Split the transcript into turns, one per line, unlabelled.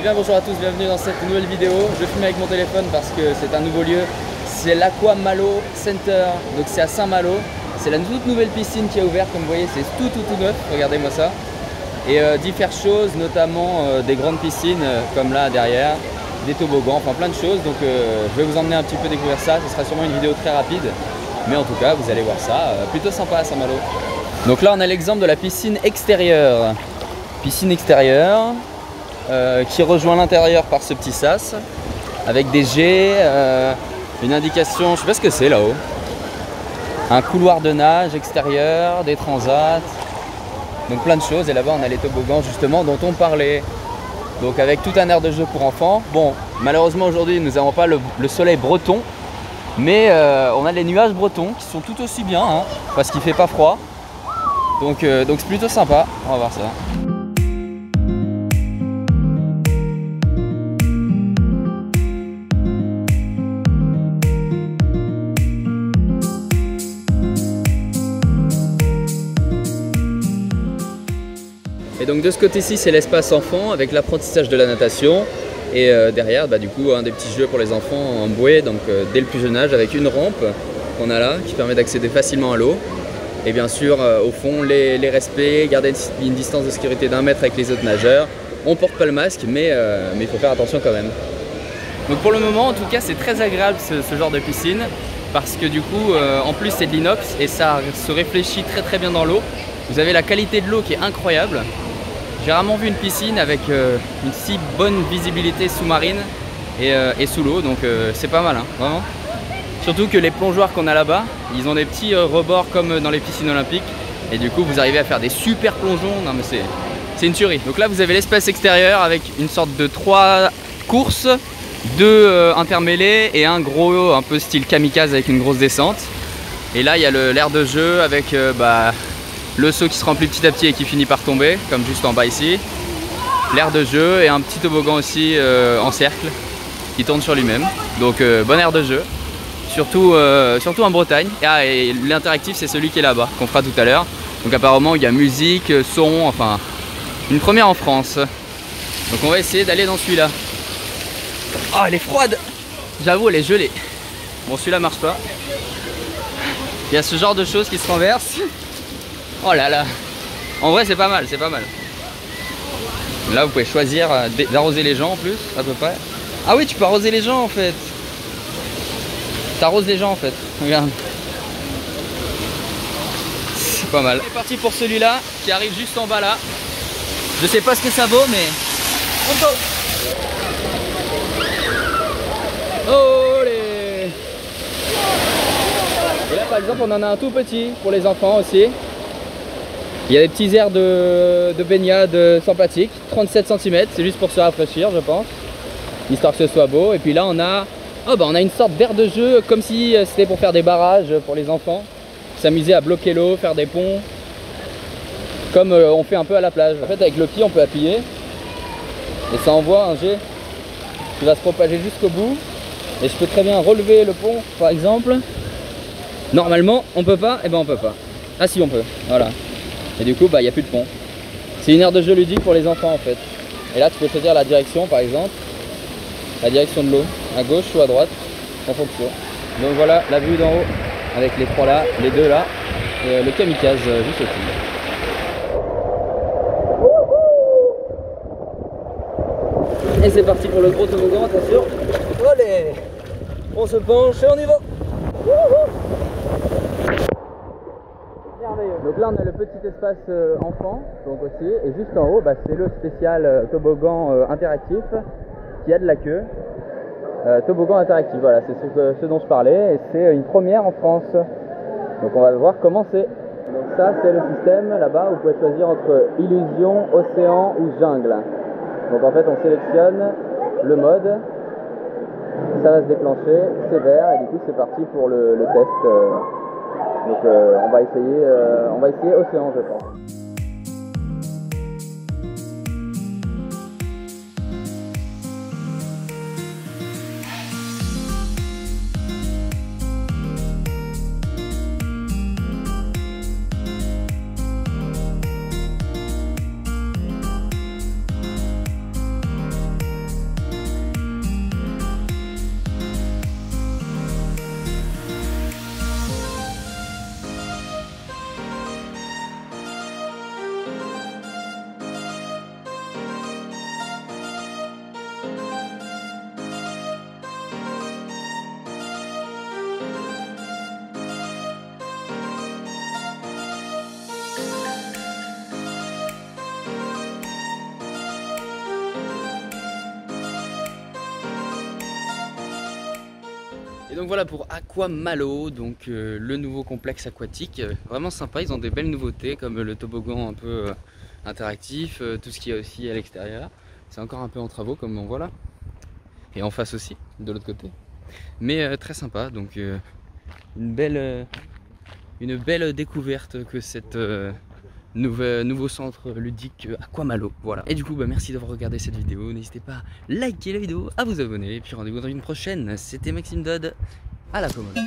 bien bonjour à tous, bienvenue dans cette nouvelle vidéo. Je filme avec mon téléphone parce que c'est un nouveau lieu. C'est l'Aqua Malo Center, donc c'est à Saint-Malo. C'est la toute nouvelle piscine qui est ouverte, comme vous voyez, c'est tout neuf, regardez-moi ça. Et diverses choses, notamment des grandes piscines comme là derrière, des toboggans, enfin plein de choses. Donc je vais vous emmener un petit peu découvrir ça, ce sera sûrement une vidéo très rapide. Mais en tout cas, vous allez voir ça, plutôt sympa à Saint-Malo. Donc là on a l'exemple de la piscine extérieure. Piscine extérieure. Qui rejoint l'intérieur par ce petit sas avec des jets, une indication, je sais pas ce que c'est là-haut, un couloir de nage extérieur, des transats, donc plein de choses. Et là-bas on a les toboggans justement dont on parlait, donc avec tout un aire de jeu pour enfants. Bon, malheureusement aujourd'hui nous n'avons pas le soleil breton, mais on a les nuages bretons qui sont tout aussi bien, hein, parce qu'il fait pas froid, donc c'est plutôt sympa. On va voir ça. Et donc de ce côté-ci c'est l'espace enfant avec l'apprentissage de la natation et derrière du coup un des petits jeux pour les enfants en bouée, donc dès le plus jeune âge, avec une rampe qu'on a là qui permet d'accéder facilement à l'eau. Et bien sûr au fond les respects, garder une distance de sécurité d'1 mètre avec les autres nageurs. On porte pas le masque mais il faut faire attention quand même. Donc pour le moment en tout cas c'est très agréable ce genre de piscine, parce que du coup en plus c'est de l'inox et ça se réfléchit très bien dans l'eau. Vous avez la qualité de l'eau qui est incroyable. J'ai rarement vu une piscine avec une si bonne visibilité sous-marine et sous l'eau, donc c'est pas mal, hein, vraiment. Surtout que les plongeoires qu'on a là-bas, ils ont des petits rebords comme dans les piscines olympiques, et du coup vous arrivez à faire des super plongeons. Non mais c'est une tuerie. Donc là vous avez l'espace extérieur avec une sorte de 3 courses, 2 intermêlés et un gros un peu style kamikaze avec une grosse descente. Et là il y a l'aire de jeu avec le seau qui se remplit petit à petit et qui finit par tomber, comme juste en bas ici. L'aire de jeu et un petit toboggan aussi en cercle qui tourne sur lui-même. Donc bonne aire de jeu, surtout en Bretagne. Et l'interactif c'est celui qui est là-bas, qu'on fera tout à l'heure. Donc apparemment il y a musique, son, enfin une première en France. Donc on va essayer d'aller dans celui-là. Oh elle est froide, j'avoue elle est gelée. Bon celui-là marche pas. Il y a ce genre de choses qui se renversent. Oh là là, en vrai c'est pas mal, c'est pas mal. Là vous pouvez choisir d'arroser les gens en plus, à peu près. Ah oui, tu peux arroser les gens en fait. T'arroses les gens en fait, regarde. C'est pas mal. On est parti pour celui-là qui arrive juste en bas là. Je sais pas ce que ça vaut mais... On go. Oh les... Et là par exemple on en a un tout petit pour les enfants aussi. Il y a des petits airs de baignade sympathiques, 37 cm, c'est juste pour se rafraîchir je pense, histoire que ce soit beau. Et puis là on a, on a une sorte d'aire de jeu comme si c'était pour faire des barrages pour les enfants, s'amuser à bloquer l'eau, faire des ponts, comme on fait un peu à la plage. En fait avec le pied on peut appuyer et ça envoie un jet qui va se propager jusqu'au bout. Et je peux très bien relever le pont par exemple. Normalement on peut pas, et ben on peut pas. Ah si on peut, voilà. Et du coup, il n'y a plus de pont. C'est une aire de jeu ludique pour les enfants en fait. Et là, tu peux choisir la direction par exemple. La direction de l'eau, à gauche ou à droite, en fonction. Donc voilà, la vue d'en haut, avec les 3 là, les 2 là, et le kamikaze juste au-dessus. Et c'est parti pour le gros toboggan, attention. Allez, on se penche et on y va. Donc là on a le petit espace enfant donc aussi, et juste en haut c'est le spécial toboggan interactif qui a de la queue. Toboggan interactif, voilà, c'est ce dont je parlais, et c'est une première en France. Donc on va voir comment c'est. Donc ça c'est le système là-bas, vous pouvez choisir entre illusion, océan ou jungle. Donc en fait on sélectionne le mode, ça va se déclencher, c'est vert, et du coup c'est parti pour le test. Donc on va essayer océan je pense. Et donc voilà pour Aquamalo, donc le nouveau complexe aquatique, vraiment sympa, ils ont des belles nouveautés comme le toboggan un peu interactif, tout ce qu'il y a aussi à l'extérieur. C'est encore un peu en travaux comme on voit là. Et en face aussi, de l'autre côté. Mais très sympa, donc une belle découverte que cette nouveau centre ludique Aquamalo. Voilà. Et du coup, merci d'avoir regardé cette vidéo. N'hésitez pas à liker la vidéo, à vous abonner. Et puis rendez-vous dans une prochaine. C'était Maxime Dodd à la commode.